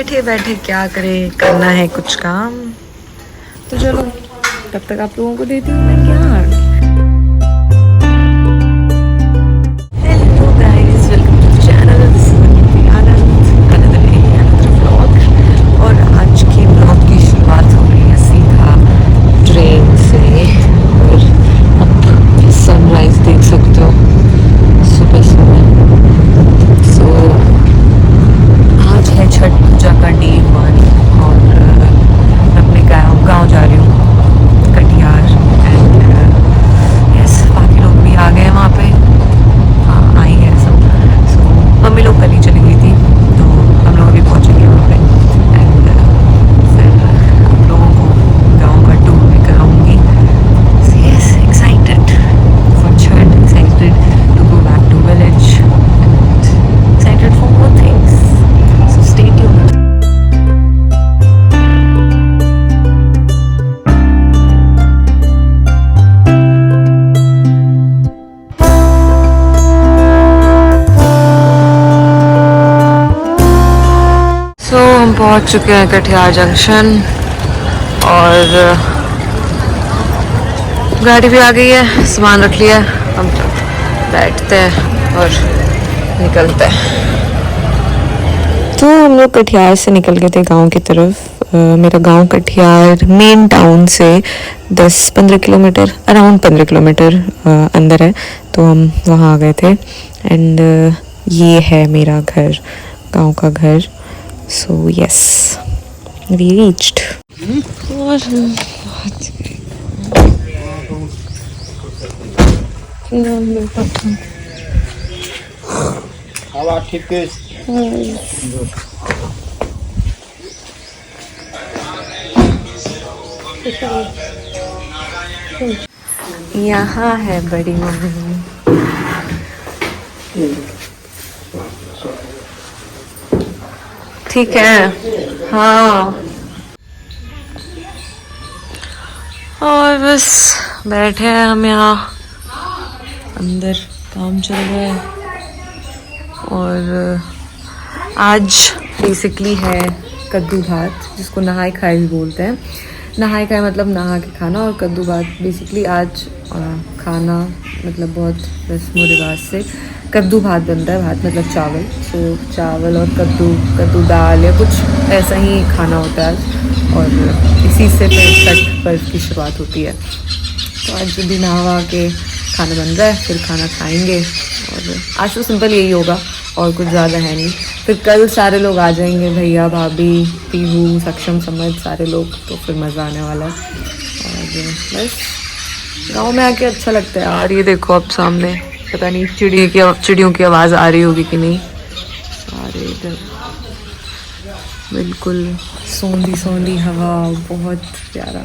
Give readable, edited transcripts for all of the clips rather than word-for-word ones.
बैठे बैठे क्या करें, करना है कुछ काम। तो चलो तब तक आप लोगों को देती हूँ मैं ज्ञान। Hello guys, welcome to the channel. This is Aditi Anand, another day another vlog. और आज के व्लॉग की शुरुआत हो रही है सीधा ट्रेन से। और अब सनराइज देख सकते हो सुबह सुबह। सो आज है छठ पूजा का डे 1 और मैं अपने गाँव जा रही हूँ, कटिहार। एंड यस, बाकी लोग भी आ गए हैं वहाँ पे। हाँ, आई है सब। सो मम्मी लोग कल ही चली गई थी, तो हम लोग अभी पहुँचेंगे वहाँ पे। एंड फिर आप लोगों को गाँव का टूर भी कराऊँगी। Yes, excited for Chhath, excited to go back to village, excited for more things. So stay tuned. So हम पहुंच चुके हैं कटिहार जंक्शन और गाड़ी भी आ गई है, सामान रख लिया है। हम बैठते हैं और निकलते हैं। तो हम लोग कटिहार से निकल गए थे गांव की तरफ। मेरा गांव कटिहार मेन टाउन से 10-15 किलोमीटर, अराउंड 15 किलोमीटर अंदर है। तो हम वहाँ आ गए थे। एंड ये है मेरा घर, गांव का घर। So yes, we reached. यहाँ है बड़ी मम्मी। ठीक है, हाँ। और बस बैठे हैं हम यहाँ, अंदर काम चल रहा है। और आज बेसिकली है कद्दू भात, जिसको नहाई खाए भी बोलते हैं। नहाई खाए मतलब नहा के खाना, और कद्दू भात बेसिकली आज खाना मतलब बहुत रस्म रिवाज से कद्दू भात बनता है। भात मतलब चावल। सो चावल और कद्दू दाल या कुछ ऐसा ही खाना होता है आज। और इसी से फिर छठ पर्व की शुरुआत होती है। तो आज भी नहा के खाना बन रहा है, फिर खाना खाएंगे। और आज तो सिंपल यही होगा और कुछ ज़्यादा है नहीं। फिर कल सारे लोग आ जाएंगे, भैया भाभी पीहू सक्षम समझ सारे लोग, तो फिर मज़ा आने वाला है। और बस गांव में आके अच्छा लगता है यार। ये देखो अब सामने, पता नहीं चिड़ियों की आवाज़ आ रही होगी कि नहीं। अरे इधर बिल्कुल सौंधी हवा, बहुत प्यारा।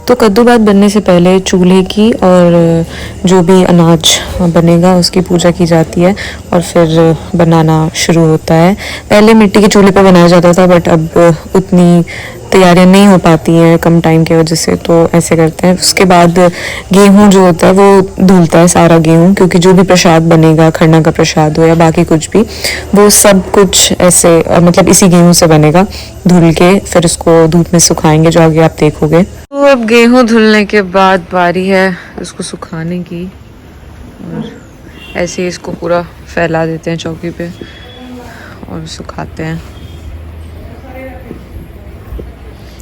तो कद्दू भात बनने से पहले चूल्हे की और जो भी अनाज बनेगा उसकी पूजा की जाती है और फिर बनाना शुरू होता है। पहले मिट्टी के चूल्हे पर बनाया जाता था, बट अब उतनी तैयारियां नहीं हो पाती हैं कम टाइम की वजह से, तो ऐसे करते हैं। उसके बाद गेहूं जो होता है वो धुलता है सारा गेहूं, क्योंकि जो भी प्रसाद बनेगा, खरना का प्रसाद हो या बाकी कुछ भी, वो सब कुछ ऐसे मतलब इसी गेहूं से बनेगा। धुल के फिर उसको धूप में सुखाएंगे, जो आगे आप देखोगे। तो अब गेहूं धुलने के बाद बारी है इसको सुखाने की। और ऐसे ही इसको पूरा फैला देते हैं चौकी पे और सुखाते हैं।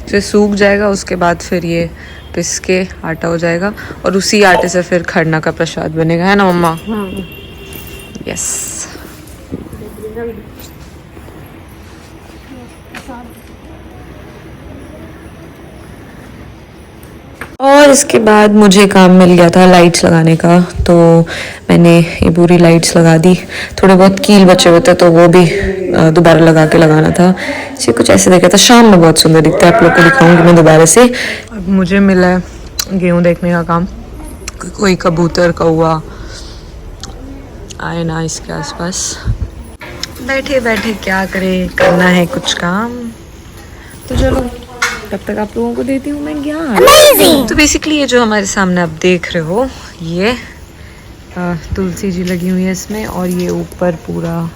फिर सूख जाएगा, उसके बाद फिर ये पिस के आटा हो जाएगा और उसी आटे से फिर खरना का प्रसाद बनेगा, है ना मम्मा? यस। और इसके बाद मुझे काम मिल गया था लाइट्स लगाने का, तो मैंने ये पूरी लाइट्स लगा दी। थोड़े बहुत कील बचे हुए थे तो वो भी दोबारा लगाना था। इसे कुछ ऐसे देखा था, शाम में बहुत सुंदर दिखता है। आप लोग को दिखाऊंगी मैं दोबारा से। अब मुझे मिला है गेहूँ देखने का काम। कोई कबूतर कौवा आए ना इसके आसपास। बैठे बैठे क्या करें, करना है कुछ काम। तो चलो तब तक आप लोगों को देती हूँ मैं ज्ञान। तो बेसिकली ये जो हमारे सामने आप देख रहे हो, ये तुलसी जी लगी हुई है इसमें, और ये ऊपर पूरा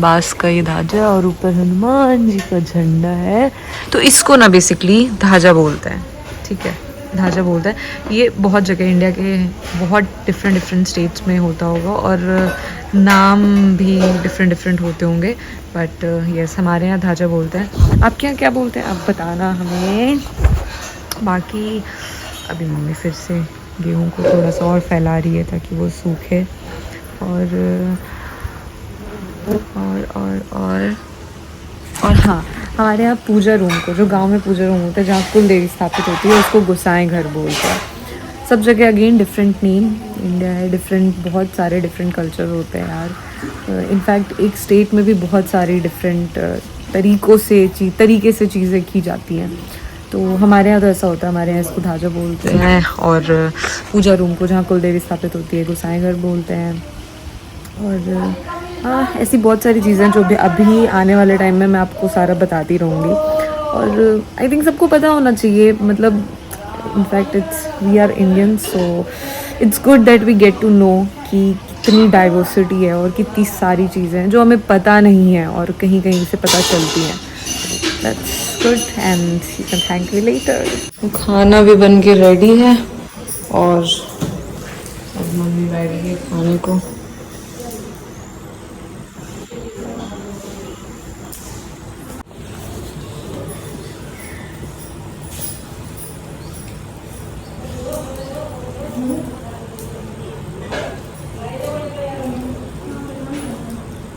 बांस का ये धाजा और ऊपर हनुमान जी का झंडा है। तो इसको ना बेसिकली धाजा बोलते हैं, ठीक है, धाजा बोलते हैं। ये बहुत जगह इंडिया के बहुत डिफरेंट स्टेट्स में होता होगा और नाम भी डिफरेंट होते होंगे, बट यस हमारे यहाँ धाजा बोलते हैं। आपके यहाँ क्या बोलते हैं आप बताना हमें। बाकी अभी मम्मी फिर से गेहूँ को थोड़ा सा और फैला रही है ताकि वो सूखे। और हाँ, हमारे यहाँ पूजा रूम को, जो गांव में पूजा रूम होता है जहाँ कुल देवी स्थापित होती है, उसको गोसाई घर बोलते हैं। सब जगह अगेन डिफरेंट नेम, इंडिया है डिफरेंट, बहुत सारे डिफरेंट कल्चर होते हैं यार। इनफैक्ट एक स्टेट में भी बहुत सारी डिफरेंट तरीके से चीज़ें की जाती हैं। तो हमारे यहाँ तो ऐसा होता है, हमारे यहाँ इसको धाजा बोलते हैं। और पूजा रूम को जहाँ कुल देवी स्थापित होती है गोसाई घर बोलते हैं। और हाँ, ऐसी बहुत सारी चीज़ें जो भी अभी आने वाले टाइम में मैं आपको सारा बताती रहूँगी। और आई थिंक सबको पता होना चाहिए, मतलब in fact we are Indian, so it's good that we get to know कि कितनी डाइवर्सिटी है और कितनी सारी चीज़ें हैं जो हमें पता नहीं है और कहीं कहीं से पता चलती हैं। That's good and you can thank me later. खाना भी बन के रेडी है और अब मम्मी बैठी है खाने को।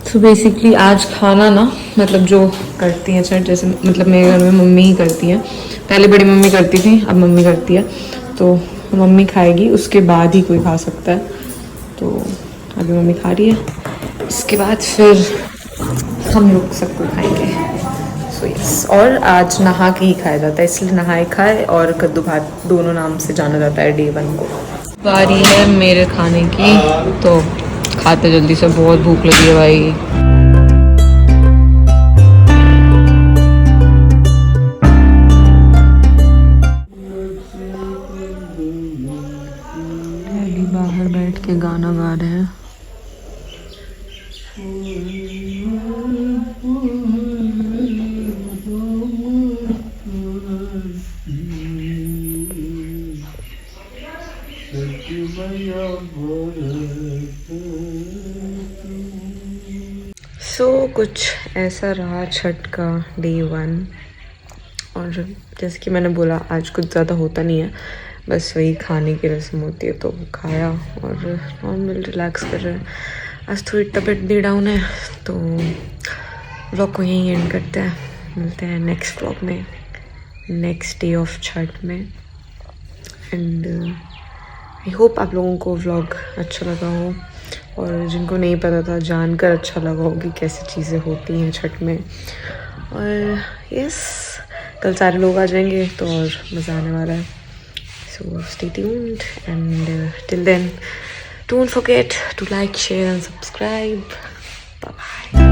तो बेसिकली आज खाना ना, मतलब जो करती हैं छठ, जैसे मतलब मेरे घर में मम्मी ही करती हैं। पहले बड़ी मम्मी करती थी, अब मम्मी करती है। तो मम्मी खाएगी, उसके बाद ही कोई खा सकता है। तो अभी मम्मी खा रही है, इसके बाद फिर हम लोग सब कोई खाएंगे। सो यस, और आज नहा के ही खाया जाता है, इसलिए नहाए खाए और कद्दू भात दोनों नाम से जाना जाता है डे 1 को। बारी है मेरे खाने की, तो खाते जल्दी से, बहुत भूख लगी है भाई। डैडी बाहर बैठ के गाना गा रहे हैं। कुछ ऐसा रहा छठ का डे 1। और जैसे कि मैंने बोला, आज कुछ ज़्यादा होता नहीं है, बस वही खाने की रस्म होती है, तो खाया और नॉर्मल रिलैक्स कर रहे हैं। आज थोड़ी तबीयत भी डाउन है, तो व्लॉग को यहीं एंड करते हैं। मिलते हैं नेक्स्ट व्लॉग में, नेक्स्ट डे ऑफ छठ में। एंड आई होप आप लोगों को व्लॉग अच्छा लगा हो, और जिनको नहीं पता था जानकर अच्छा लगा हो कि कैसी चीज़ें होती हैं छठ में। और यस, कल सारे लोग आ जाएंगे तो और मज़ा आने वाला है। So stay tuned and till then don't forget to like, share and subscribe. Bye bye.